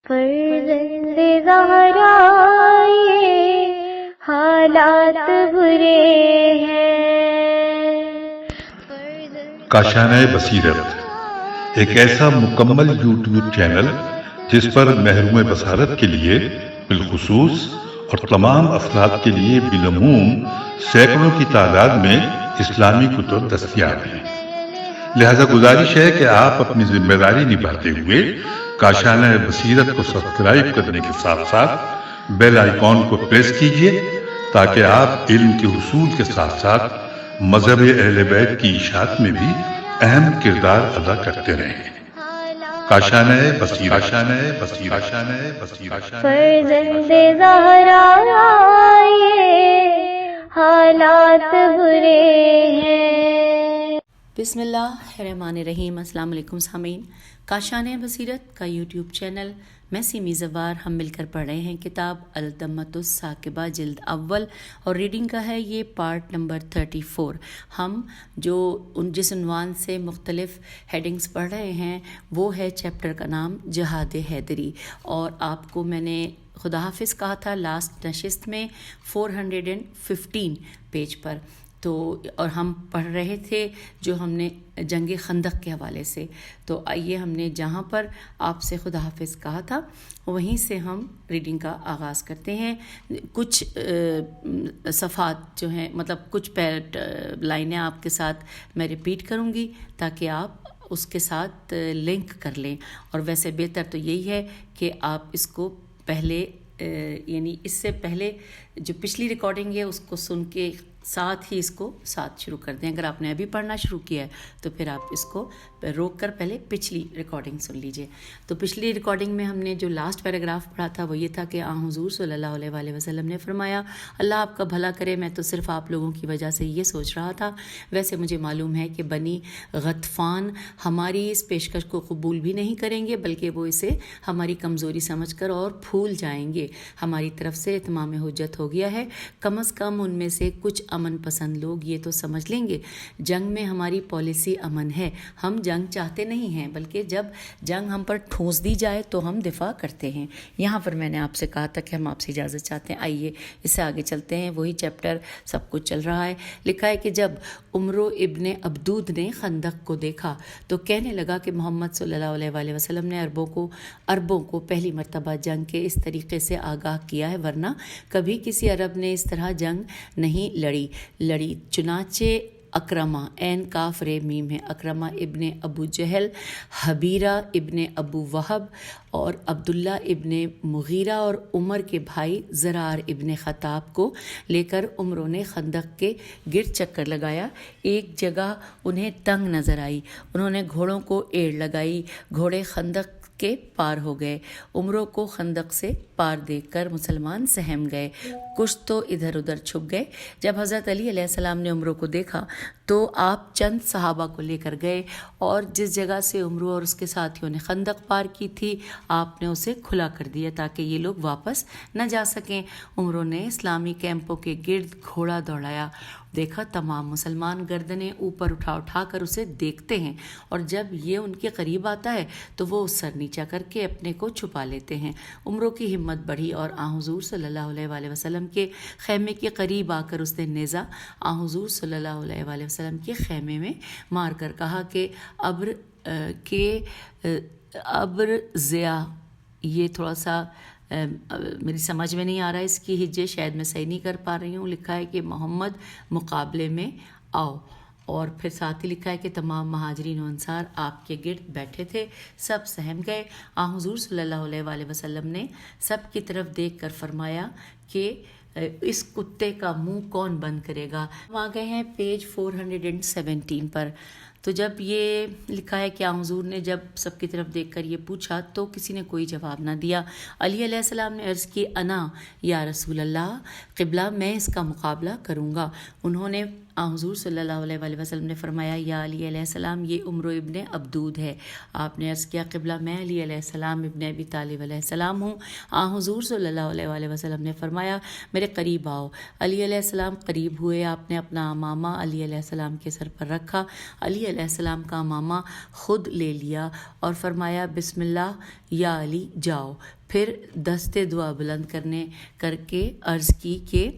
فرزند زہرا یہ حالات برے ہیں۔ کاشانہ بصیرت ایک ایسا مکمل یوٹیوب چینل جس پر محروم بصارت کے لیے بالخصوص اور تمام افراد کے لیے بالعموم سینکڑوں کی تعداد میں اسلامی کتب دستیاب ہیں۔ لہذا گزارش ہے کہ آپ اپنی ذمہ داری نبھاتے ہوئے کاشانہ بصیرت کو سبسکرائب کرنے کے ساتھ ساتھ بیل آئیکن کو پریس کیجیے تاکہ آپ علم کے حصول کے ساتھ ساتھ مذہب اہل بیت کی اشاعت میں بھی اہم کردار ادا کرتے رہیں۔ کاشانہ بصیرت۔ فرزند زہرا یہ حالات برے ہیں۔ بسم اللہ الرحمن الرحیم۔ السلام علیکم سامعین، کاشانہ بصیرت کا یوٹیوب چینل میں سیمی زوار ہم مل کر پڑھ رہے ہیں کتاب الدمۃ الثاقبہ جلد اول، اور ریڈنگ کا ہے یہ پارٹ نمبر 34۔ ہم جو جس عنوان سے مختلف ہیڈنگز پڑھ رہے ہیں وہ ہے چیپٹر کا نام جہاد حیدری، اور آپ کو میں نے خدا حافظ کہا تھا لاسٹ نشست میں 415 پیج پر، تو اور ہم پڑھ رہے تھے جو ہم نے جنگ خندق کے حوالے سے۔ تو آئیے ہم نے جہاں پر آپ سے خدا حافظ کہا تھا وہیں سے ہم ریڈنگ کا آغاز کرتے ہیں۔ کچھ صفحات جو ہیں مطلب کچھ لائنیں آپ کے ساتھ میں ریپیٹ کروں گی تاکہ آپ اس کے ساتھ لنک کر لیں، اور ویسے بہتر تو یہی ہے کہ آپ اس کو پہلے یعنی اس سے پہلے جو پچھلی ریکارڈنگ ہے اس کو سن کے ساتھ ہی اس کو ساتھ شروع کر دیں۔ اگر آپ نے ابھی پڑھنا شروع کیا ہے تو پھر آپ اس کو روک کر پہلے پچھلی ریکارڈنگ سن لیجئے۔ تو پچھلی ریکارڈنگ میں ہم نے جو لاسٹ پیراگراف پڑھا تھا وہ یہ تھا کہ حضور صلی اللہ علیہ وآلہ وسلم نے فرمایا، اللہ آپ کا بھلا کرے، میں تو صرف آپ لوگوں کی وجہ سے یہ سوچ رہا تھا، ویسے مجھے معلوم ہے کہ بنی غطفان ہماری اس پیشکش کو قبول بھی نہیں کریں گے، بلکہ وہ اسے ہماری کمزوری سمجھ کر اور پھول جائیں گے۔ ہماری طرف سے اتمام حجت ہو گیا ہے، کم از کم ان میں سے کچھ امن پسند لوگ یہ تو سمجھ لیں گے جنگ میں ہماری پالیسی امن ہے، ہم جنگ چاہتے نہیں ہیں، بلکہ جب جنگ ہم پر ٹھونس دی جائے تو ہم دفاع کرتے ہیں۔ یہاں پر میں نے آپ سے کہا تھا کہ ہم آپ سے اجازت چاہتے ہیں۔ آئیے اس سے آگے چلتے ہیں، وہی چیپٹر سب کچھ چل رہا ہے۔ لکھا ہے کہ جب عمرو ابن عبدود نے خندق کو دیکھا تو کہنے لگا کہ محمد صلی اللہ علیہ وآلہ وسلم نے عربوں کو پہلی مرتبہ جنگ کے اس طریقے سے آگاہ کیا ہے، ورنہ کبھی کسی عرب نے اس طرح جنگ نہیں لڑی۔ چنانچہ اکرمہ عین کاف رے میم ہے، اکرمہ ابن ابو جہل، حبیرہ ابن ابو وہب اور عبداللہ ابن مغیرہ اور عمر کے بھائی زرار ابن خطاب کو لے کر عمروں نے خندق کے گرد چکر لگایا۔ ایک جگہ انہیں تنگ نظر آئی، انہوں نے گھوڑوں کو ایڑ لگائی، گھوڑے خندق کے پار ہو گئے۔ عمروں کو خندق سے پار دیکھ کر مسلمان سہم گئے، کچھ تو ادھر ادھر چھپ گئے۔ جب حضرت علی علیہ السلام نے عمروں کو دیکھا تو آپ چند صحابہ کو لے کر گئے، اور جس جگہ سے عمروں اور اس کے ساتھیوں نے خندق پار کی تھی آپ نے اسے کھلا کر دیا تاکہ یہ لوگ واپس نہ جا سکیں۔ عمروں نے اسلامی کیمپوں کے گرد گھوڑا دوڑایا، دیکھا تمام مسلمان گردنیں اوپر اٹھا اٹھا کر اسے دیکھتے ہیں، اور جب یہ ان کے قریب آتا ہے تو وہ سر نیچا کر کے اپنے کو چھپا لیتے ہیں۔ عمروں کی ہمت بڑھی اور حضور صلی اللہ علیہ وآلہ وسلم کے خیمے کے قریب آ کر اس نے نیزہ حضور صلی اللہ علیہ وآلہ وسلم کے خیمے میں مار کر کہا کہ ابر ضیا، یہ تھوڑا سا میری سمجھ میں نہیں آ رہا ہے، اس کی ہجے شاید میں صحیح نہیں کر پا رہی ہوں۔ لکھا ہے کہ محمد مقابلے میں آؤ، اور پھر ساتھ ہی لکھا ہے کہ تمام مہاجرین و انصار آپ کے گرد بیٹھے تھے، سب سہم گئے۔ حضور صلی اللہ علیہ وآلہ وسلم نے سب کی طرف دیکھ کر فرمایا کہ اس کتے کا منہ کون بند کرے گا۔ ہم آ گئے ہیں پیج 417 پر۔ تو جب یہ لکھا ہے کہ حضور نے جب سب کی طرف دیکھ کر یہ پوچھا تو کسی نے کوئی جواب نہ دیا۔ علی علیہ السلام نے عرض کی، انا یا رسول اللہ، قبلہ میں اس کا مقابلہ کروں گا۔ انہوں نے حضور صلی اللہ علیہ وآلہ وسلم نے فرمایا، یا علی علیہ السلام، یہ عمرو ابن عبدود ہے۔ آپ نے عرض کیا، قبلہ میں علی علیہ السلام ابن ابی طالب علیہ السلام ہوں۔ حضور صلی اللہ علیہ وآلہ وسلم نے فرمایا، میرے قریب آؤ۔ علی علیہ السلام قریب ہوئے، آپ نے اپنا امامہ علی علیہ السلام کے سر پر رکھا، علی علیہ السلام کا امامہ خود لے لیا اور فرمایا، بسم اللہ، یا علی جاؤ. پھر دستے دعا بلند کر کے عرض کی کہ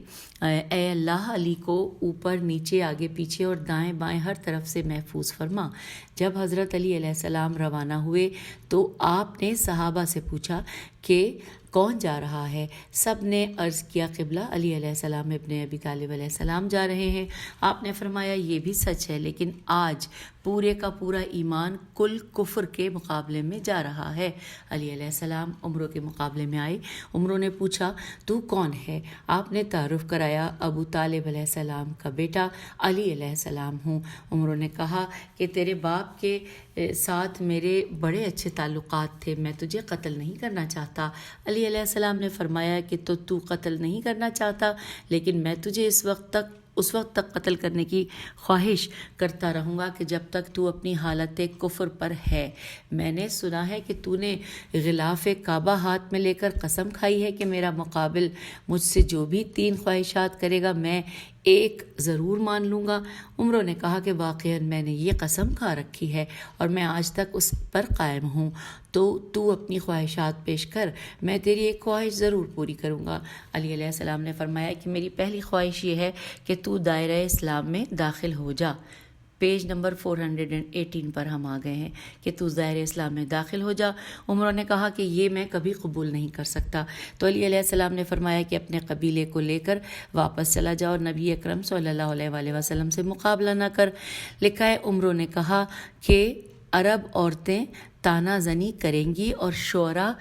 اے اللہ علی کو اوپر نیچے آگے پیچھے اور دائیں بائیں ہر طرف سے محفوظ فرما. جب حضرت علی علیہ السلام روانہ ہوئے تو آپ نے صحابہ سے پوچھا کہ کون جا رہا ہے؟ سب نے عرض کیا قبلہ علی علیہ السلام ابن ابی طالب علیہ السلام جا رہے ہیں. آپ نے فرمایا یہ بھی سچ ہے، لیکن آج پورے کا پورا ایمان کل کفر کے مقابلے میں جا رہا ہے. علی علیہ السلام عمروں کے مقابلے میں آئے. عمروں نے پوچھا تو کون ہے؟ آپ نے تعارف کرایا ابو طالب علیہ السلام کا بیٹا علی علیہ السلام ہوں. عمروں نے کہا کہ تیرے باپ کے ساتھ میرے بڑے اچھے تعلقات تھے، میں تجھے قتل نہیں کرنا چاہتا. علی علیہ السلام نے فرمایا کہ تو قتل نہیں کرنا چاہتا، لیکن میں تجھے اس وقت تک قتل کرنے کی خواہش کرتا رہوں گا کہ جب تک تو اپنی حالت کفر پر ہے. میں نے سنا ہے کہ تو نے غلاف کعبہ ہاتھ میں لے کر قسم کھائی ہے کہ میرا مقابل مجھ سے جو بھی 3 خواہشات کرے گا میں ایک ضرور مان لوں گا. عمروں نے کہا کہ واقعاً میں نے یہ قسم کھا رکھی ہے اور میں آج تک اس پر قائم ہوں. تو اپنی خواہشات پیش کر، میں تیری ایک خواہش ضرور پوری کروں گا. علی علیہ السلام نے فرمایا کہ میری پہلی خواہش یہ ہے کہ تو دائرہ اسلام میں داخل ہو جا. پیج نمبر 418 پر ہم آ گئے ہیں کہ تو دائرہ اسلام میں داخل ہو جا. عمروں نے کہا کہ یہ میں کبھی قبول نہیں کر سکتا. تو علی علیہ السلام نے فرمایا کہ اپنے قبیلے کو لے کر واپس چلا جا اور نبی اکرم صلی اللہ علیہ وآلہ وسلم سے مقابلہ نہ کر. لکھا ہے عمروں نے کہا کہ عرب عورتیں تانا زنی کریں گی اور شعراء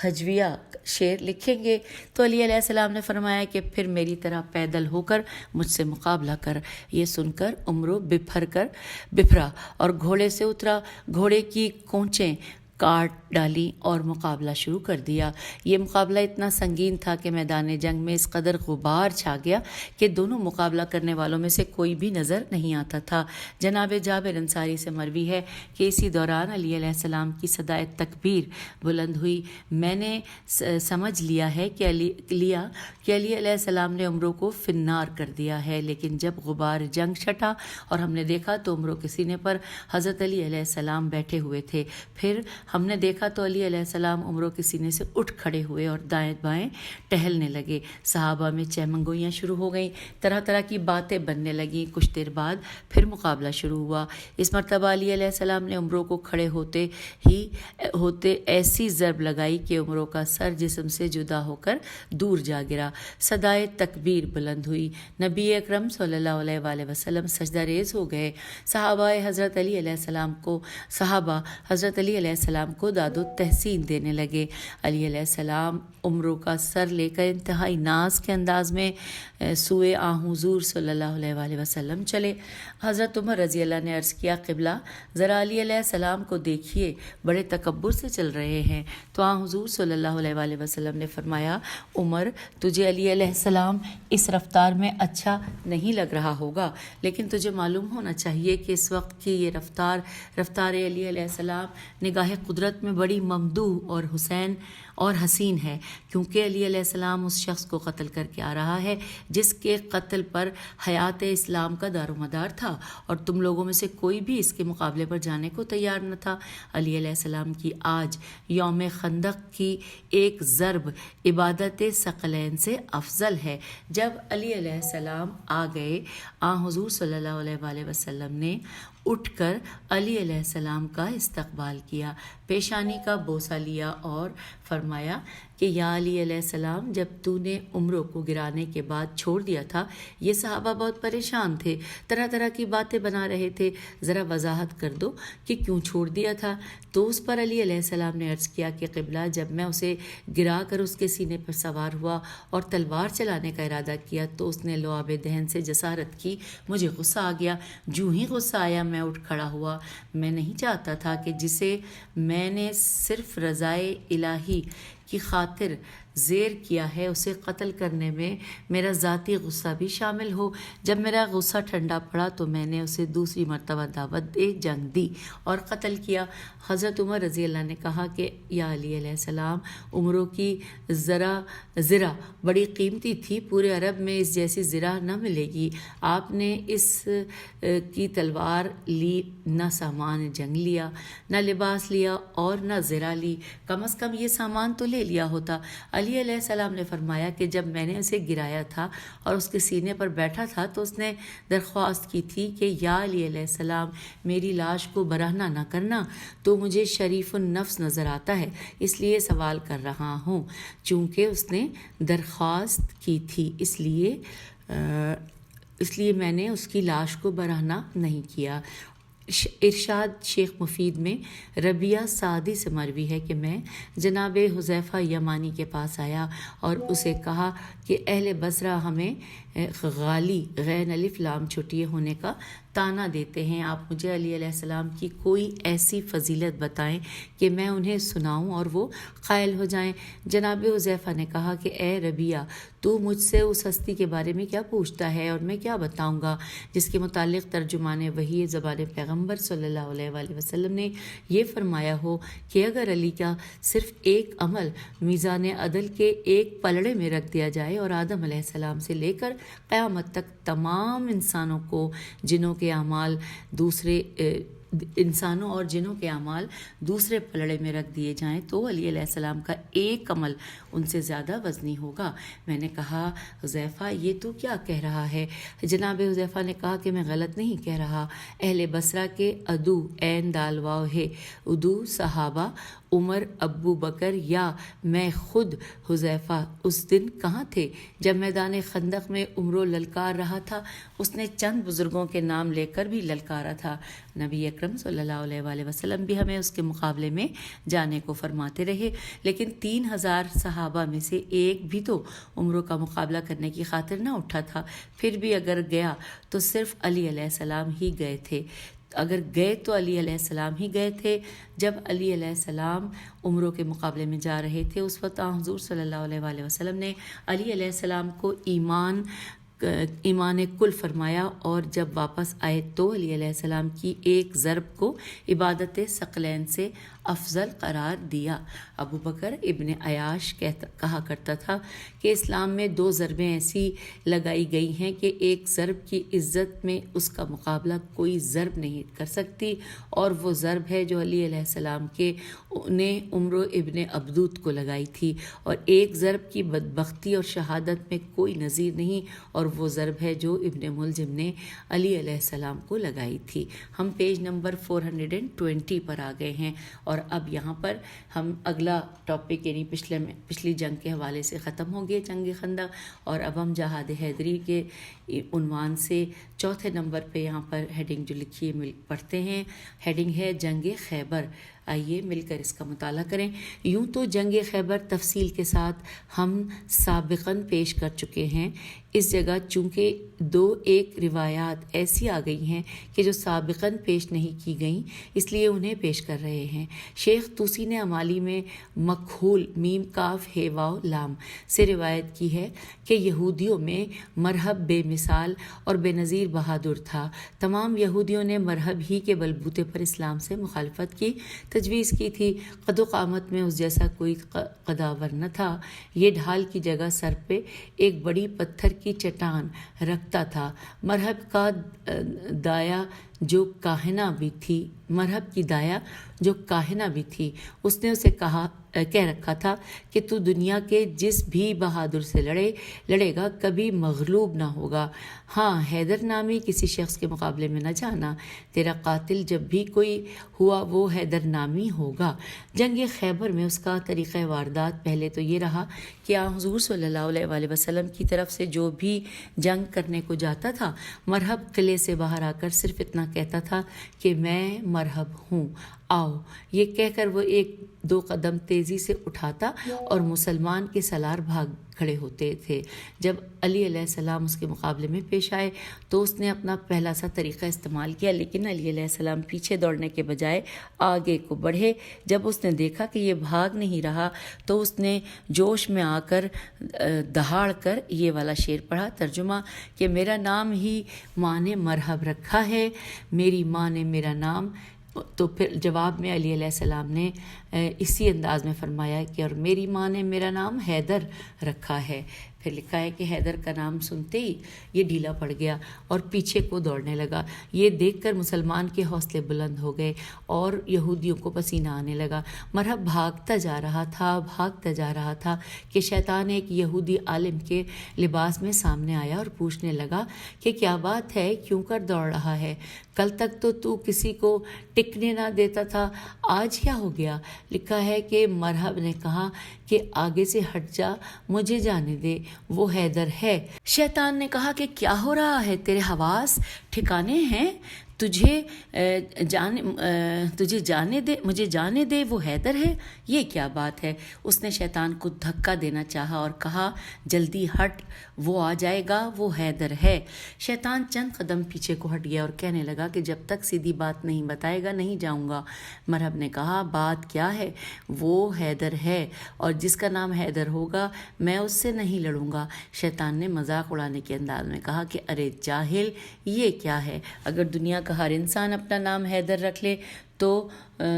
ہجویہ شعر لکھیں گے. تو علی علیہ السلام نے فرمایا کہ پھر میری طرح پیدل ہو کر مجھ سے مقابلہ کر. یہ سن کر عمرو بپھرا اور گھوڑے سے اترا. گھوڑے کی کونچیں کاٹ ڈالی اور مقابلہ شروع کر دیا. یہ مقابلہ اتنا سنگین تھا کہ میدان جنگ میں اس قدر غبار چھا گیا کہ دونوں مقابلہ کرنے والوں میں سے کوئی بھی نظر نہیں آتا تھا. جناب جابر انصاری سے مروی ہے کہ اسی دوران علی علیہ السلام کی صدائے تکبیر بلند ہوئی. میں نے سمجھ لیا کہ علی علیہ السلام نے عمروں کو فنار کر دیا ہے. لیکن جب غبار جنگ چھٹا اور ہم نے دیکھا تو عمروں کے سینے پر حضرت علی علیہ السلام بیٹھے ہوئے تھے. پھر ہم نے دیکھا تو علی علیہ السلام عمروں کے سینے سے اٹھ کھڑے ہوئے اور دائیں بائیں ٹہلنے لگے. صحابہ میں چہمنگوئیاں شروع ہو گئیں، طرح طرح کی باتیں بننے لگیں. کچھ دیر بعد پھر مقابلہ شروع ہوا. اس مرتبہ علی علیہ السلام نے عمروں کو کھڑے ہوتے ایسی ضرب لگائی کہ عمروں کا سر جسم سے جدا ہو کر دور جا گرا. صدائے تکبیر بلند ہوئی. نبی اکرم صلی اللہ علیہ وآلہ وسلم سجدہ ریز ہو گئے. صحابہ حضرت علی علیہ السلام کو داد و تحسین دینے لگے. علی علیہ السلام عمروں کا سر لے کر انتہائی ناز کے انداز میں سوئے حضور صلی اللہ علیہ وآلہ وسلم چلے. حضرت عمر رضی اللہ نے عرض کیا قبلہ ذرا علی علیہ السلام کو دیکھیے، بڑے تکبر سے چل رہے ہیں. تو حضور صلی اللہ علیہ وآلہ وسلم نے فرمایا عمر تجھے علی علیہ السلام اس رفتار میں اچھا نہیں لگ رہا ہوگا، لیکن تجھے معلوم ہونا چاہیے کہ اس وقت کی یہ رفتار علی علیہ السلام نگاہ قدرت میں بڑی ممدوح اور حسین ہے، کیونکہ علی علیہ السلام اس شخص کو قتل کر کے آ رہا ہے جس کے قتل پر حیات اسلام کا دار و مدار تھا، اور تم لوگوں میں سے کوئی بھی اس کے مقابلے پر جانے کو تیار نہ تھا. علی علیہ السلام کی آج یوم خندق کی ایک ضرب عبادت ثقلین سے افضل ہے. جب علی علیہ السلام آ گئے حضور صلی اللہ علیہ وآلہ وسلم نے اٹھ کر علی علیہ السلام کا استقبال کیا، پیشانی کا بوسہ لیا اور فرمایا کہ یا علی علیہ السلام جب تو نے عمروں کو گرانے کے بعد چھوڑ دیا تھا، یہ صحابہ بہت پریشان تھے، طرح طرح کی باتیں بنا رہے تھے، ذرا وضاحت کر دو کہ کیوں چھوڑ دیا تھا. تو اس پر علی علیہ السلام نے عرض کیا کہ قبلہ جب میں اسے گرا کر اس کے سینے پر سوار ہوا اور تلوار چلانے کا ارادہ کیا تو اس نے لعاب دہن سے جسارت کی. مجھے غصہ آ گیا. جو ہی غصہ آیا میں اٹھ کھڑا ہوا. میں نہیں چاہتا تھا کہ جسے میں نے صرف رضائے الہی کی خاطر زیر کیا ہے اسے قتل کرنے میں میرا ذاتی غصہ بھی شامل ہو. جب میرا غصہ ٹھنڈا پڑا تو میں نے اسے دوسری مرتبہ دعوت جنگ دی اور قتل کیا. حضرت عمر رضی اللہ نے کہا کہ یا علی علیہ السلام عمروں کی زرہ بڑی قیمتی تھی، پورے عرب میں اس جیسی زرہ نہ ملے گی. آپ نے اس کی تلوار لی، نہ سامان جنگ لیا، نہ لباس لیا اور نہ ذرا لی، کم از کم یہ سامان تو لے لیا ہوتا۔ علی علیہ السلام نے فرمایا کہ جب میں نے اسے گرایا تھا اور اس کے سینے پر بیٹھا تھا تو اس نے درخواست کی تھی کہ یا علی علیہ السلام میری لاش کو برہنہ نہ کرنا، تو مجھے شریف النفس نظر آتا ہے، اس لیے سوال کر رہا ہوں۔ چونکہ اس نے درخواست کی تھی اس لیے میں نے اس کی لاش کو برہنہ نہیں کیا۔ ارشاد شیخ مفید میں ربیہ سعدی سے مروی ہے کہ میں جناب حذیفہ یمانی کے پاس آیا اور اسے کہا کہ اہل بصرہ ہمیں غالی غین الف لام چھٹیے ہونے کا تانا دیتے ہیں، آپ مجھے علی علیہ السلام کی کوئی ایسی فضیلت بتائیں کہ میں انہیں سناؤں اور وہ قائل ہو جائیں۔ جناب حذیفہ نے کہا کہ اے ربیہ، تو مجھ سے اس ہستی کے بارے میں کیا پوچھتا ہے اور میں کیا بتاؤں گا جس کے متعلق ترجمان وحی زبان پیغمبر صلی اللہ علیہ وآلہ وسلم نے یہ فرمایا ہو کہ اگر علی کا صرف ایک عمل میزان عدل کے ایک پلڑے میں رکھ دیا جائے اور آدم علیہ السلام سے لے کر قیامت تک تمام انسانوں اور جنوں کے اعمال دوسرے پلڑے میں رکھ دیے جائیں تو علی علیہ السلام کا ایک عمل ان سے زیادہ وزنی ہوگا۔ میں نے کہا حذیفہ یہ تو کیا کہہ رہا ہے؟ جناب حذیفہ نے کہا کہ میں غلط نہیں کہہ رہا، اہل بصرہ کے ادو عین دال واو ہے، ادو صحابہ عمر، ابو بکر یا میں خود حذیفہ اس دن کہاں تھے جب میدان خندق میں عمرو للکار رہا تھا؟ اس نے چند بزرگوں کے نام لے کر بھی للکارا تھا۔ نبی اکرم صلی اللہ علیہ وآلہ وسلم بھی ہمیں اس کے مقابلے میں جانے کو فرماتے رہے، لیکن 3000 صحابہ میں سے ایک بھی تو عمرو کا مقابلہ کرنے کی خاطر نہ اٹھا تھا، پھر بھی اگر گیا تو صرف علی علیہ السلام ہی گئے تھے۔ اگر گئے تو علی علیہ السلام ہی گئے تھے۔ جب علی علیہ السلام عمروں کے مقابلے میں جا رہے تھے اس وقت حضور صلی اللہ علیہ وآلہ وسلم نے علی علیہ السلام کو ایمان کل فرمایا، اور جب واپس آئے تو علی علیہ السلام کی ایک ضرب کو عبادت ثقلین سے افضل قرار دیا۔ ابو بکر ابن عیاش کہا کرتا تھا کہ اسلام میں 2 ضربیں ایسی لگائی گئی ہیں کہ ایک ضرب کی عزت میں اس کا مقابلہ کوئی ضرب نہیں کر سکتی، اور وہ ضرب ہے جو علی علیہ السلام نے عمرو ابن عبدود کو لگائی تھی، اور ایک ضرب کی بدبختی اور شہادت میں کوئی نظیر نہیں، اور وہ ضرب ہے جو ابن ملجم نے علی علیہ السلام کو لگائی تھی۔ ہم پیج نمبر 420 پر آ گئے ہیں، اور اب یہاں پر ہم اگلا ٹاپک یعنی پچھلی جنگ کے حوالے سے ختم ہو گئے، جنگ خندق، اور اب ہم جہاد حیدری کے عنوان سے 4 نمبر پہ یہاں پر ہیڈنگ جو لکھی ہے پڑھتے ہیں۔ ہیڈنگ ہے جنگ خیبر۔ آئیے مل کر اس کا مطالعہ کریں۔ یوں تو جنگ خیبر تفصیل کے ساتھ ہم سابقاً پیش کر چکے ہیں، اس جگہ چونکہ 2-1 روایات ایسی آ گئی ہیں کہ جو سابقاً پیش نہیں کی گئیں، اس لیے انہیں پیش کر رہے ہیں۔ شیخ طوسی نے امالی میں مکحول میم کاف ہے واو لام سے روایت کی ہے کہ یہودیوں میں مرہب بے مثال اور بے نظیر بہادر تھا۔ تمام یہودیوں نے مرہب ہی کے بلبوتے پر اسلام سے مخالفت کی تجویز کی تھی۔ قد و قامت میں اس جیسا کوئی قداور نہ تھا۔ یہ ڈھال کی جگہ سر پہ ایک بڑی پتھر کی چٹان رکھتا تھا۔ مرہب کا دایا جو کاہنہ بھی تھی اس نے اسے کہہ رکھا تھا کہ تو دنیا کے جس بھی بہادر سے لڑے گا کبھی مغلوب نہ ہوگا، ہاں حیدر نامی کسی شخص کے مقابلے میں نہ جانا، تیرا قاتل جب بھی کوئی ہوا وہ حیدر نامی ہوگا۔ جنگ خیبر میں اس کا طریقہ واردات پہلے تو یہ رہا کہ حضور صلی اللہ علیہ وآلہ وسلم کی طرف سے جو بھی جنگ کرنے کو جاتا تھا مرہب قلعے سے باہر آ کر صرف اتنا کہتا تھا کہ میں مرہب ہوں، آؤ، یہ کہہ کر وہ 1-2 قدم تیزی سے اٹھاتا اور مسلمان کے سالار بھاگ کھڑے ہوتے تھے۔ جب علی علیہ السلام اس کے مقابلے میں پیش آئے تو اس نے اپنا پہلا سا طریقہ استعمال کیا، لیکن علی علیہ السلام پیچھے دوڑنے کے بجائے آگے کو بڑھے۔ جب اس نے دیکھا کہ یہ بھاگ نہیں رہا تو اس نے جوش میں آ کر دہاڑ کر یہ والا شعر پڑھا۔ ترجمہ کہ میرا نام ہی ماں نے مرحب رکھا ہے، میری ماں نے میرا نام، تو پھر جواب میں علی علیہ السلام نے اسی انداز میں فرمایا کہ اور میری ماں نے میرا نام حیدر رکھا ہے۔ پھر لکھا ہے کہ حیدر کا نام سنتے ہی یہ ڈھیلا پڑ گیا اور پیچھے کو دوڑنے لگا۔ یہ دیکھ کر مسلمان کے حوصلے بلند ہو گئے اور یہودیوں کو پسینہ آنے لگا۔ مرحب بھاگتا جا رہا تھا کہ شیطان ایک یہودی عالم کے لباس میں سامنے آیا اور پوچھنے لگا کہ کیا بات ہے، کیوں کر دوڑ رہا ہے؟ کل تک تو کسی کو ٹکنے نہ دیتا تھا، آج کیا ہو گیا؟ لکھا ہے کہ مرحب نے کہا کہ آگے سے ہٹ جا، مجھے جانے دے، وہ حیدر ہے۔ شیطان نے کہا کہ کیا ہو رہا ہے، تیرے حواس ٹھکانے ہیں؟ مجھے جانے دے، وہ حیدر ہے، یہ کیا بات ہے؟ اس نے شیطان کو دھکا دینا چاہا اور کہا جلدی ہٹ، وہ آ جائے گا، وہ حیدر ہے۔ شیطان چند قدم پیچھے کو ہٹ گیا اور کہنے لگا کہ جب تک سیدھی بات نہیں بتائے گا نہیں جاؤں گا۔ مرحب نے کہا بات کیا ہے؟ وہ حیدر ہے اور جس کا نام حیدر ہوگا میں اس سے نہیں لڑوں گا۔ شیطان نے مذاق اڑانے کے انداز میں کہا کہ ارے جاہل، یہ کیا ہے؟ اگر دنیا کا ہر انسان اپنا نام حیدر رکھ لے تو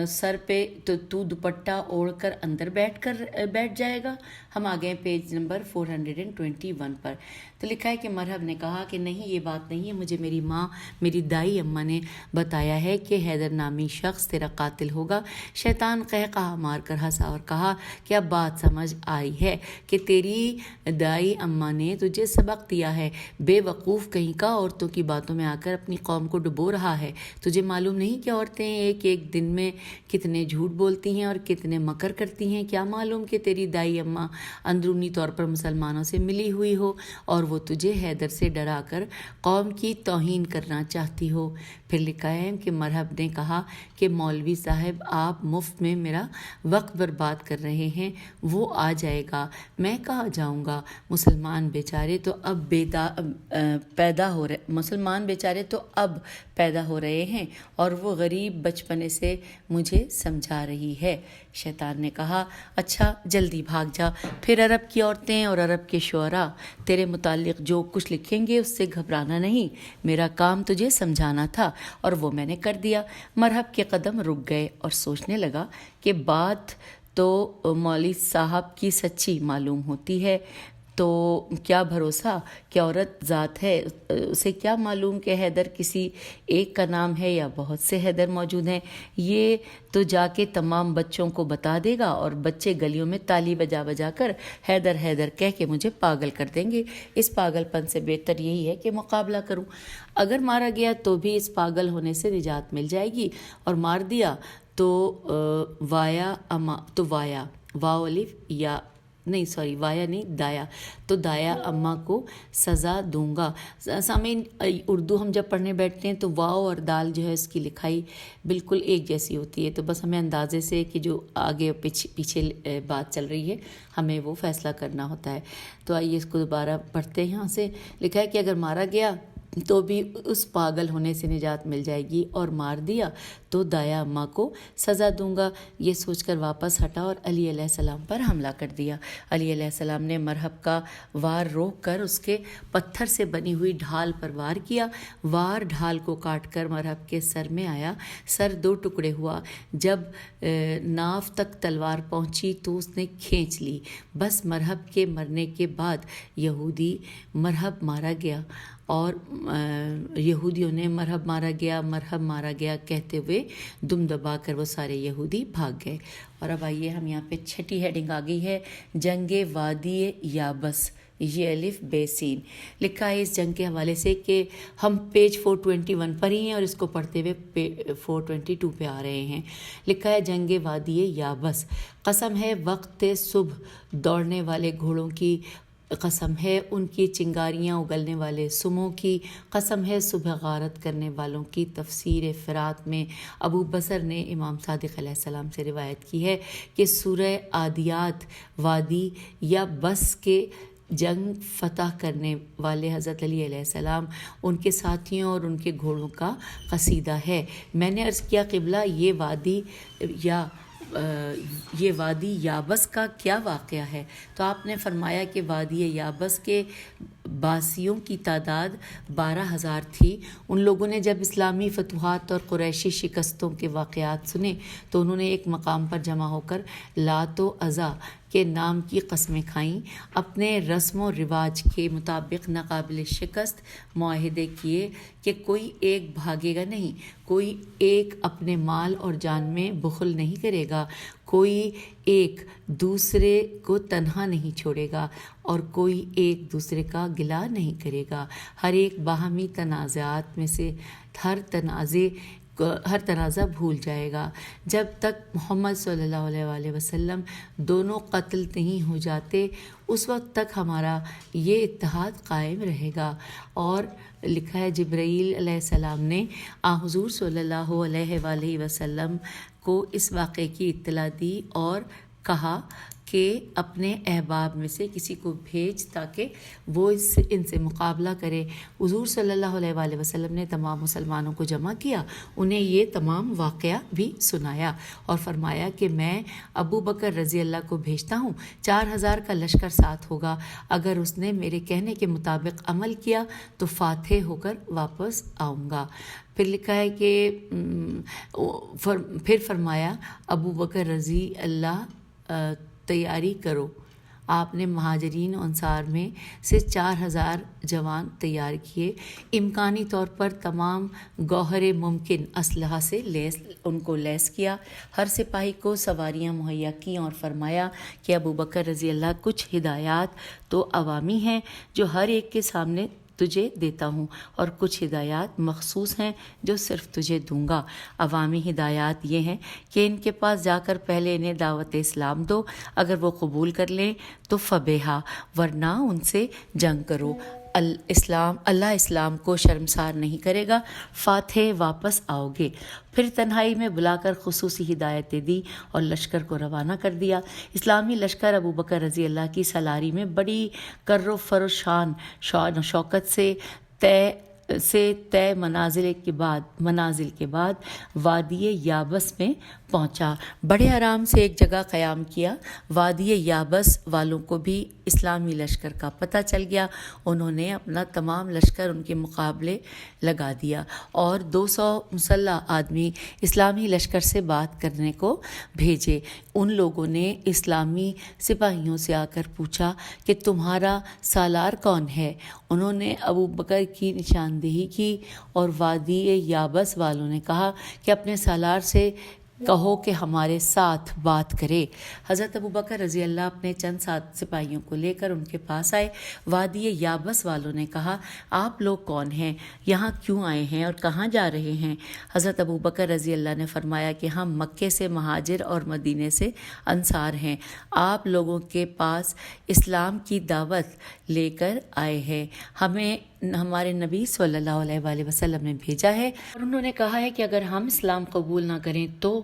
سر پہ تو دوپٹہ اوڑھ کر اندر بیٹھ جائے گا۔ ہم آ گئے پیج نمبر 421 پر۔ تو لکھا ہے کہ مرحب نے کہا کہ نہیں، یہ بات نہیں ہے، مجھے میری ماں، میری دائی اماں نے بتایا ہے کہ حیدر نامی شخص تیرا قاتل ہوگا۔ شیطان قہقہا مار کر ہنسا اور کہا کہ اب بات سمجھ آئی ہے کہ تیری دائی اماں نے تجھے سبق دیا ہے، بے وقوف کہیں کا، عورتوں کی باتوں میں آ کر اپنی قوم کو ڈبو رہا ہے۔ تجھے معلوم نہیں کہ عورتیں ایک دن میں کتنے جھوٹ بولتی ہیں اور کتنے مکر کرتی ہیں؟ کیا معلوم کہ تیری دائی اماں اندرونی طور پر مسلمانوں سے ملی ہوئی ہو اور وہ تجھے حیدر سے ڈرا کر قوم کی توہین کرنا چاہتی ہو۔ پھر لکھا ہے کہ مرحب نے کہا کہ مولوی صاحب آپ مفت میں میرا وقت برباد کر رہے ہیں، وہ آ جائے گا، میں کہاں جاؤں گا؟ مسلمان بیچارے تو اب پیدا ہو رہے ہیں اور وہ غریب بچپنے سے مجھے سمجھا رہی ہے۔ شیطان نے کہا اچھا جلدی بھاگ جا، پھر عرب کی عورتیں اور عرب کے شعراء تیرے متعلق جو کچھ لکھیں گے اس سے گھبرانا نہیں، میرا کام تجھے سمجھانا تھا اور وہ میں نے کر دیا۔ مرحب کے قدم رک گئے اور سوچنے لگا کہ بات تو مولوی صاحب کی سچی معلوم ہوتی ہے، تو کیا بھروسہ کہ عورت ذات ہے، اسے کیا معلوم کہ حیدر کسی ایک کا نام ہے یا بہت سے حیدر موجود ہیں؟ یہ تو جا کے تمام بچوں کو بتا دے گا اور بچے گلیوں میں تالی بجا کر حیدر حیدر کہہ کے مجھے پاگل کر دیں گے۔ اس پاگل پن سے بہتر یہی ہے کہ مقابلہ کروں، اگر مارا گیا تو بھی اس پاگل ہونے سے نجات مل جائے گی، اور مار دیا تو دایا اماں کو سزا دوں گا۔ سامعین، اردو ہم جب پڑھنے بیٹھتے ہیں تو واو اور دال جو ہے اس کی لکھائی بالکل ایک جیسی ہوتی ہے، تو بس ہمیں اندازے سے کہ جو آگے پیچھے بات چل رہی ہے ہمیں وہ فیصلہ کرنا ہوتا ہے۔ تو آئیے اس کو دوبارہ پڑھتے ہیں۔ یہاں سے لکھا ہے کہ اگر مارا گیا تو بھی اس پاگل ہونے سے نجات مل جائے گی، اور مار دیا تو دایا اماں کو سزا دوں گا۔ یہ سوچ کر واپس ہٹا اور علی علیہ السلام پر حملہ کر دیا۔ علی علیہ السلام نے مرحب کا وار روک کر اس کے پتھر سے بنی ہوئی ڈھال پر وار کیا۔ وار ڈھال کو کاٹ کر مرحب کے سر میں آیا، سر دو ٹکڑے ہوا۔ جب ناف تک تلوار پہنچی تو اس نے کھینچ لی۔ بس مرحب کے مرنے کے بعد یہودی مرحب مارا گیا، اور یہودیوں نے مرحب مارا گیا کہتے ہوئے دم دبا کر وہ سارے یہودی بھاگ گئے۔ اور اب آئیے ہم یہاں پہ چھٹی ہیڈنگ آ گئی ہے، جنگ وادی یابس، یہ الف بے سین لکھا ہے اس جنگ کے حوالے سے کہ ہم پیج 421 پر ہی ہیں اور اس کو پڑھتے ہوئے 422 پہ آ رہے ہیں۔ لکھا ہے جنگ وادی یابس، قسم ہے وقت صبح دوڑنے والے گھوڑوں کی، قسم ہے ان کی چنگاریاں اگلنے والے سموں کی، قسم ہے صبح غارت کرنے والوں کی۔ تفسیر فرات میں ابو بصر نے امام صادق علیہ السلام سے روایت کی ہے کہ سورہ عادیات وادی یا بس کے جنگ فتح کرنے والے حضرت علی علیہ السلام، ان کے ساتھیوں اور ان کے گھوڑوں کا قصیدہ ہے۔ میں نے عرض کیا قبلہ یہ وادی یابس کا کیا واقعہ ہے؟ تو آپ نے فرمایا کہ وادی یابس کے باسیوں کی تعداد 12,000 تھی۔ ان لوگوں نے جب اسلامی فتوحات اور قریشی شکستوں کے واقعات سنے تو انہوں نے ایک مقام پر جمع ہو کر لات و عزا کے نام کی قسمیں کھائیں، اپنے رسم و رواج کے مطابق ناقابل شکست معاہدے کیے کہ کوئی ایک بھاگے گا نہیں، کوئی ایک اپنے مال اور جان میں بخل نہیں کرے گا، کوئی ایک دوسرے کو تنہا نہیں چھوڑے گا اور کوئی ایک دوسرے کا گلہ نہیں کرے گا، ہر ایک باہمی تنازعات میں سے ہر تنازع بھول جائے گا، جب تک محمد صلی اللہ علیہ وآلہ وسلم دونوں قتل نہیں ہو جاتے اس وقت تک ہمارا یہ اتحاد قائم رہے گا۔ اور لکھا ہے جبرائیل علیہ السلام نے حضور صلی اللہ علیہ وآلہ وسلم کو اس واقعے کی اطلاع دی اور کہا کہ اپنے احباب میں سے کسی کو بھیج تاکہ وہ ان سے مقابلہ کرے۔ حضور صلی اللہ علیہ وآلہ وسلم نے تمام مسلمانوں کو جمع کیا، انہیں یہ تمام واقعہ بھی سنایا اور فرمایا کہ میں ابو بکر رضی اللہ کو بھیجتا ہوں، 4000 کا لشکر ساتھ ہوگا، اگر اس نے میرے کہنے کے مطابق عمل کیا تو فاتح ہو کر واپس آؤں گا۔ پھر لکھا ہے کہ پھر فرمایا ابو بکر رضی اللہ تیاری کرو۔ آپ نے مہاجرین و انصار میں سے 4000 جوان تیار کیے، امکانی طور پر تمام گوہر ممکن اسلحہ سے ان کو لیس کیا، ہر سپاہی کو سواریاں مہیا کیں اور فرمایا کہ ابو بکر رضی اللہ کچھ ہدایات تو عوامی ہیں جو ہر ایک کے سامنے تجھے دیتا ہوں اور کچھ ہدایات مخصوص ہیں جو صرف تجھے دوں گا۔ عوامی ہدایات یہ ہیں کہ ان کے پاس جا کر پہلے انہیں دعوت اسلام دو، اگر وہ قبول کر لیں تو فبیہا، ورنہ ان سے جنگ کرو۔ اللہ اسلام کو شرمسار نہیں کرے گا، فاتح واپس آؤ گے۔ پھر تنہائی میں بلا کر خصوصی ہدایتیں دی اور لشکر کو روانہ کر دیا۔ اسلامی لشکر ابو بکر رضی اللہ کی سلاری میں بڑی کر و فر و شان و شوکت سے طے منازل کے بعد وادی یابس میں پہنچا، بڑے آرام سے ایک جگہ قیام کیا۔ وادی یابس والوں کو بھی اسلامی لشکر کا پتہ چل گیا، انہوں نے اپنا تمام لشکر ان کے مقابلے لگا دیا اور 200 مسلح آدمی اسلامی لشکر سے بات کرنے کو بھیجے۔ ان لوگوں نے اسلامی سپاہیوں سے آ کر پوچھا کہ تمہارا سالار کون ہے؟ انہوں نے ابو بکر کی نشاندہی کی اور وادی یابس والوں نے کہا کہ اپنے سالار سے کہو کہ ہمارے ساتھ بات کرے۔ حضرت ابو بکر رضی اللہ اپنے چند سپاہیوں کو لے کر ان کے پاس آئے۔ وادی یابس والوں نے کہا آپ لوگ کون ہیں، یہاں کیوں آئے ہیں اور کہاں جا رہے ہیں؟ حضرت ابو بکر رضی اللہ نے فرمایا کہ ہم مکے سے مہاجر اور مدینے سے انصار ہیں، آپ لوگوں کے پاس اسلام کی دعوت لے کر آئے ہیں، ہمیں ہمارے نبی صلی اللہ علیہ وآلہ وسلم نے بھیجا ہے اور انہوں نے کہا ہے کہ اگر ہم اسلام قبول نہ کریں تو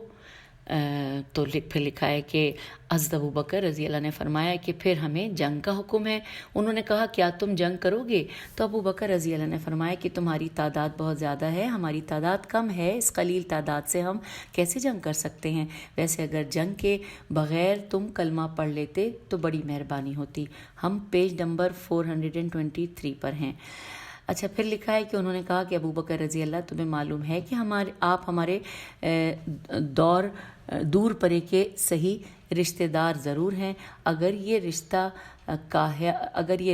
پھر لکھا ہے کہ حضرت ابو بکر رضی اللہ نے فرمایا کہ پھر ہمیں جنگ کا حکم ہے۔ انہوں نے کہا کیا تم جنگ کرو گے؟ تو ابو بکر رضی اللہ نے فرمایا کہ تمہاری تعداد بہت زیادہ ہے، ہماری تعداد کم ہے، اس قلیل تعداد سے ہم کیسے جنگ کر سکتے ہیں؟ ویسے اگر جنگ کے بغیر تم کلمہ پڑھ لیتے تو بڑی مہربانی ہوتی۔ ہم پیج نمبر 423 پر ہیں۔ اچھا، پھر لکھا ہے کہ انہوں نے کہا کہ ابو بکر رضی اللہ تمہیں معلوم ہے کہ آپ ہمارے دور پرے کے صحیح رشتہ دار ضرور ہیں، اگر یہ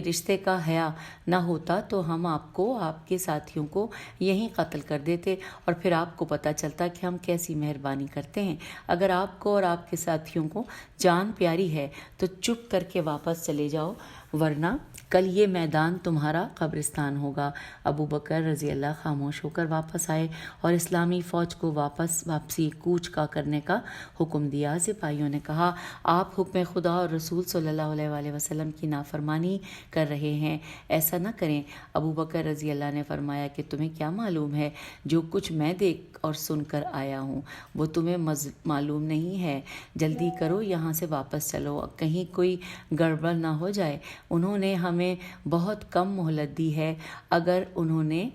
رشتے کا حیا نہ ہوتا تو ہم آپ کو آپ کے ساتھیوں کو یہیں قتل کر دیتے اور پھر آپ کو پتہ چلتا کہ ہم کیسی مہربانی کرتے ہیں۔ اگر آپ کو اور آپ کے ساتھیوں کو جان پیاری ہے تو چپ کر کے واپس چلے جاؤ، ورنہ کل یہ میدان تمہارا قبرستان ہوگا۔ ابو بکر رضی اللہ خاموش ہو کر واپس آئے اور اسلامی فوج کو واپسی کوچ کا کرنے کا حکم دیا۔ سپاہیوں نے کہا آپ حکم خدا اور رسول صلی اللہ علیہ وآلہ وسلم کی نافرمانی کر رہے ہیں، ایسا نہ کریں۔ ابو بکر رضی اللہ نے فرمایا کہ تمہیں کیا معلوم ہے، جو کچھ میں دیکھ اور سن کر آیا ہوں وہ تمہیں معلوم نہیں ہے، جلدی کرو یہاں سے واپس چلو، کہیں کوئی گڑبڑ نہ ہو جائے۔ انہوں نے ہمیں بہت کم مہلت دی ہے، اگر انہوں نے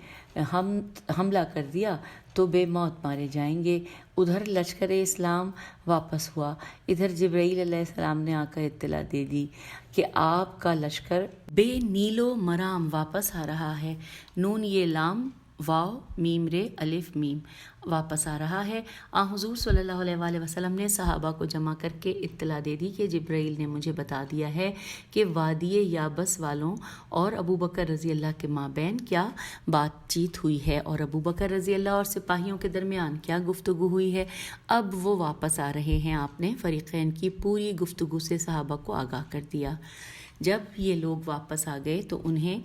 حملہ کر دیا تو بے موت مارے جائیں گے۔ ادھر لشکر اسلام واپس ہوا، ادھر جبرائیل علیہ السلام نے آ کر اطلاع دے دی کہ آپ کا لشکر بے نیل و مرام واپس آ رہا ہے۔ نون یہ لام واو میم رے الف میم واپس آ رہا ہے۔ حضور صلی اللہ علیہ وآلہ وسلم نے صحابہ کو جمع کر کے اطلاع دے دی کہ جبرائیل نے مجھے بتا دیا ہے کہ وادی یابس والوں اور ابو بکر رضی اللہ کے مابین کیا بات چیت ہوئی ہے اور ابو بکر رضی اللہ اور سپاہیوں کے درمیان کیا گفتگو ہوئی ہے۔ اب وہ واپس آ رہے ہیں۔ آپ نے فریقین کی پوری گفتگو سے صحابہ کو آگاہ کر دیا۔ جب یہ لوگ واپس آ گئے تو انہیں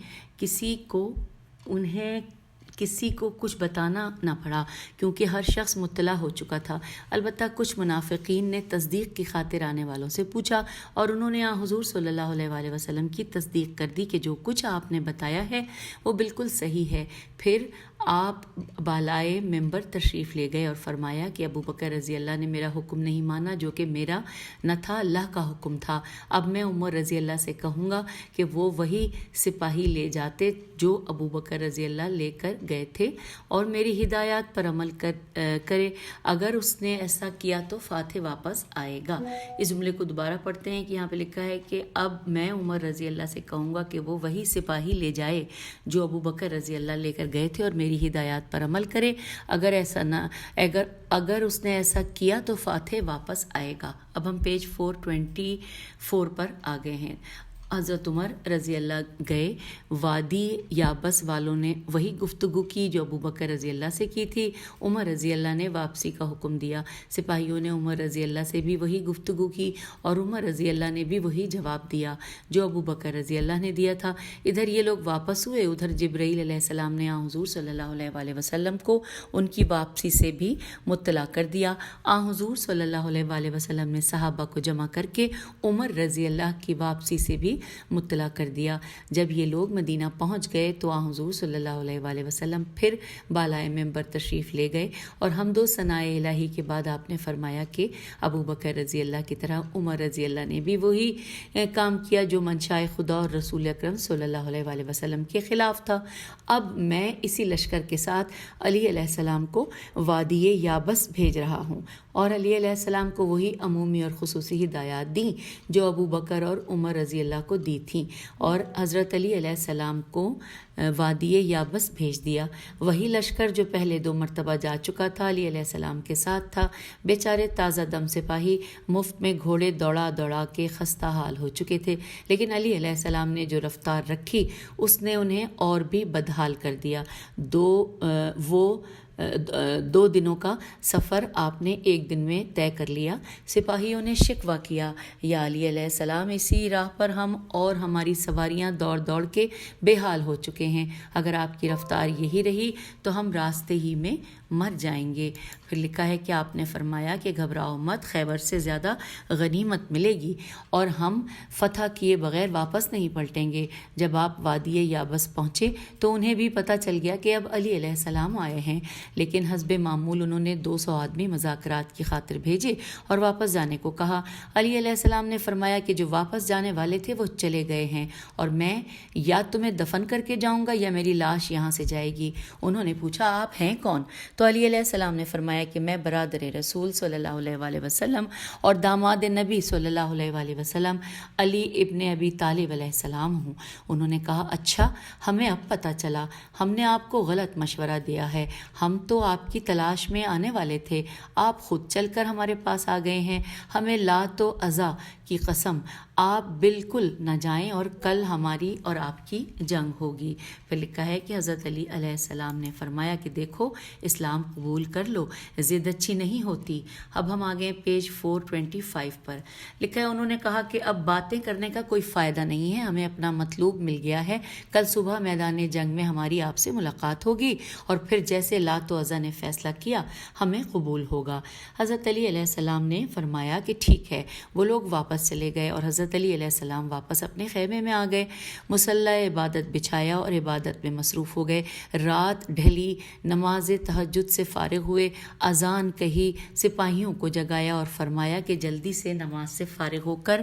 کسی کو کچھ بتانا نہ پڑا کیونکہ ہر شخص مطلع ہو چکا تھا۔ البتہ کچھ منافقین نے تصدیق کی خاطر آنے والوں سے پوچھا اور انہوں نے حضور صلی اللہ علیہ وآلہ وسلم کی تصدیق کر دی کہ جو کچھ آپ نے بتایا ہے وہ بالکل صحیح ہے۔ پھر آپ بالائے ممبر تشریف لے گئے اور فرمایا کہ ابو بکر رضی اللہ نے میرا حکم نہیں مانا جو کہ میرا نہ تھا، اللہ کا حکم تھا۔ اب میں عمر رضی اللہ سے کہوں گا کہ وہ وہی سپاہی لے جاتے جو ابو بکر رضی اللہ لے کر گئے تھے اور میری ہدایات پر عمل کرے۔ اگر اس نے ایسا کیا تو فاتح واپس آئے گا۔ اس جملے کو دوبارہ پڑھتے ہیں کہ یہاں پہ لکھا ہے کہ اب میں عمر رضی اللہ سے کہوں گا کہ وہ وہی سپاہی لے جائے جو ابو بکر رضی اللہ لے کر گئے تھے اور میری ہدایات پر عمل کرے۔ اگر اس نے ایسا کیا تو فاتح واپس آئے گا۔ اب ہم پیج 424 پر آ گئے ہیں۔ حضرت عمر رضی اللہ گئے، وادی یابس والوں نے وہی گفتگو کی جو ابو بکر رضی اللہ سے کی تھی۔ عمر رضی اللہ نے واپسی کا حکم دیا، سپاہیوں نے عمر رضی اللہ سے بھی وہی گفتگو کی اور عمر رضی اللہ نے بھی وہی جواب دیا جو ابو بکر رضی اللہ نے دیا تھا۔ ادھر یہ لوگ واپس ہوئے، ادھر جبرائیل علیہ السلام نے حضور صلی اللہ علیہ وآلہ وسلم کو ان کی واپسی سے بھی مطلع کر دیا۔ حضور صلی اللہ علیہ وآلہ وسلم نے صحابہ کو جمع کر کے عمر رضی اللہ کی واپسی سے بھی مطلع کر دیا۔ جب یہ لوگ مدینہ پہنچ گئے تو حضور صلی اللہ علیہ وآلہ وسلم پھر بالائے ممبر تشریف لے گئے اور حمد و ثناء الہی کے بعد آپ نے فرمایا کہ ابو بکر رضی اللہ کی طرح عمر رضی اللہ نے بھی وہی کام کیا جو منشائے خدا اور رسول اکرم صلی اللہ علیہ وآلہ وسلم کے خلاف تھا۔ اب میں اسی لشکر کے ساتھ علی علیہ السلام کو وادی یابس بھیج رہا ہوں اور علی علیہ السلام کو وہی عمومی اور خصوصی ہدایات دیں جو ابو بکر اور عمر رضی اللہ کو دی تھیں، اور حضرت علی علیہ السلام کو وادی یابس بھیج دیا۔ وہی لشکر جو پہلے 2 مرتبہ جا چکا تھا علی علیہ السلام کے ساتھ تھا۔ بیچارے تازہ دم سپاہی مفت میں گھوڑے دوڑا دوڑا کے خستہ حال ہو چکے تھے، لیکن علی علیہ السلام نے جو رفتار رکھی اس نے انہیں اور بھی بدحال کر دیا۔ 2 دنوں کا سفر آپ نے 1 دن میں طے کر لیا۔ سپاہیوں نے شکوہ کیا، یا علی علیہ السلام اسی راہ پر ہم اور ہماری سواریاں دوڑ دوڑ کے بے حال ہو چکے ہیں، اگر آپ کی رفتار یہی رہی تو ہم راستے ہی میں مر جائیں گے۔ پھر لکھا ہے کہ آپ نے فرمایا کہ گھبراؤ مت، خیبر سے زیادہ غنیمت ملے گی اور ہم فتح کیے بغیر واپس نہیں پلٹیں گے۔ جب آپ وادی یابس پہنچے تو انہیں بھی پتہ چل گیا کہ اب علی علیہ السلام آئے ہیں، لیکن حسب معمول انہوں نے 200 آدمی مذاکرات کی خاطر بھیجے اور واپس جانے کو کہا۔ علی علیہ السلام نے فرمایا کہ جو واپس جانے والے تھے وہ چلے گئے ہیں اور میں یا تمہیں دفن کر کے جاؤں گا یا میری لاش یہاں سے جائے گی۔ انہوں نے پوچھا آپ ہیں کون؟ تو علی علیہ السلام نے فرمایا کہ میں برادر رسول صلی اللہ علیہ وآلہ وسلم اور داماد نبی صلی اللہ علیہ وآلہ وسلم علی ابن ابی طالب علیہ السلام ہوں۔ انہوں نے کہا اچھا، ہمیں اب پتہ چلا، ہم نے آپ کو غلط مشورہ دیا ہے، ہم تو آپ کی تلاش میں آنے والے تھے، آپ خود چل کر ہمارے پاس آ گئے ہیں۔ ہمیں لات و عزا کی قسم، آپ بالکل نہ جائیں اور کل ہماری اور آپ کی جنگ ہوگی۔ پھر لکھا ہے کہ حضرت علی علیہ السلام نے فرمایا کہ دیکھو اسلام قبول کر لو، ضد اچھی نہیں ہوتی۔ اب ہم آگے پیج 425 پر لکھا ہے، انہوں نے کہا کہ اب باتیں کرنے کا کوئی فائدہ نہیں ہے، ہمیں اپنا مطلوب مل گیا ہے، کل صبح میدان جنگ میں ہماری آپ سے ملاقات ہوگی اور پھر جیسے لات و عزا نے فیصلہ کیا ہمیں قبول ہوگا۔ حضرت علی علیہ السلام نے فرمایا کہ ٹھیک ہے۔ وہ لوگ واپس چلے گئے اور حضرت علی علیہ السلام واپس اپنے خیمے میں آ گئے، مصلی عبادت بچھایا اور عبادت میں مصروف ہو گئے۔ رات ڈھلی، نماز تہجد سے فارغ ہوئے، اذان کہی، سپاہیوں کو جگایا اور فرمایا کہ جلدی سے نماز سے فارغ ہو کر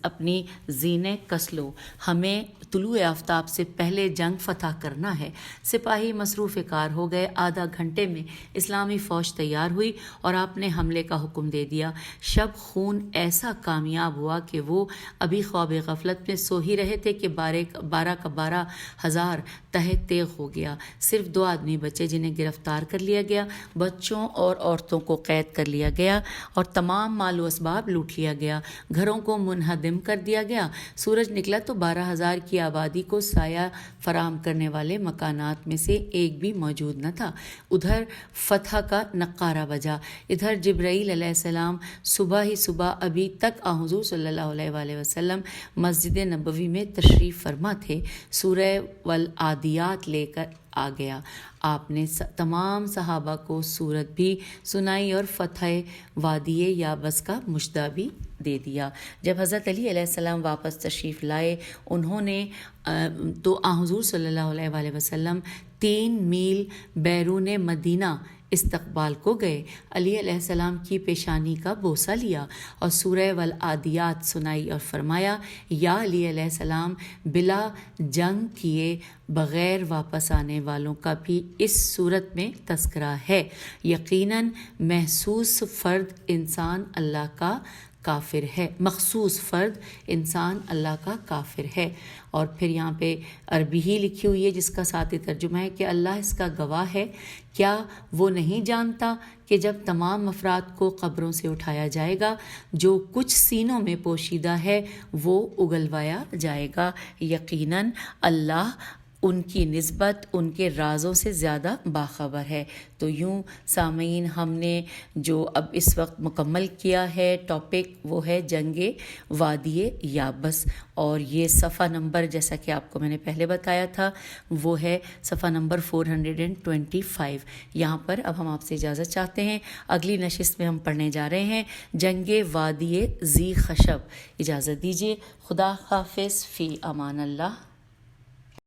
اپنی زینے کس لو، ہمیں طلوع آفتاب سے پہلے جنگ فتح کرنا ہے۔ سپاہی مصروف کار ہو گئے۔ آدھا گھنٹے میں اسلامی فوج تیار ہوئی اور آپ نے حملے کا حکم دے دیا۔ شب خون ایسا کامیاب کامیاب ہوا کہ وہ ابھی خواب غفلت میں سو ہی رہے تھے کہ 12,000 تہہ تیغ ہو گیا. صرف 2 آدمی بچے جنہیں گرفتار کر لیا گیا. بچوں اور عورتوں کو قید کر لیا گیا اور تمام مال و اسباب لوٹ لیا گیا. گھروں کو منہدم کر دیا گیا. سورج نکلا تو 12,000 کی آبادی کو سایہ فراہم کرنے والے مکانات میں سے ایک بھی موجود نہ تھا. ادھر فتح کا نقارہ بجا. ادھر جبرائیل علیہ السلام صبح ہی صبح ابھی تک حضور صلی اللہ علیہ وآلہ وسلم مسجد نبوی میں تشریف فرما تھے. سورہ والعادیات لے کر آ گیا. آپ نے تمام صحابہ کو سورت بھی سنائی اور فتح وادی یابس کا مشدہ بھی دے دیا. جب حضرت علی علیہ السلام واپس تشریف لائے انہوں نے تو حضور صلی اللہ علیہ وآلہ وسلم 3 میل بیرون مدینہ استقبال کو گئے. علی علیہ السلام کی پیشانی کا بوسہ لیا اور سورہ والعادیات سنائی اور فرمایا یا علی علیہ السلام بلا جنگ کیے بغیر واپس آنے والوں کا بھی اس صورت میں تذکرہ ہے. یقیناً محسوس فرد انسان اللہ کا کافر ہے. مخصوص فرد انسان اللہ کا کافر ہے. اور پھر یہاں پہ عربی ہی لکھی ہوئی ہے جس کا ساتھی ترجمہ ہے کہ اللہ اس کا گواہ ہے کیا وہ نہیں جانتا کہ جب تمام افراد کو قبروں سے اٹھایا جائے گا جو کچھ سینوں میں پوشیدہ ہے وہ اگلوایا جائے گا. یقیناً اللہ ان کی نسبت ان کے رازوں سے زیادہ باخبر ہے. تو یوں سامعین ہم نے جو اب اس وقت مکمل کیا ہے ٹاپک وہ ہے جنگ وادی یابس. اور یہ صفحہ نمبر جیسا کہ آپ کو میں نے پہلے بتایا تھا وہ ہے صفحہ نمبر 425. یہاں پر اب ہم آپ سے اجازت چاہتے ہیں. اگلی نشست میں ہم پڑھنے جا رہے ہیں جنگ وادی ذی خشب. اجازت دیجیے. خدا حافظ. فی امان اللہ.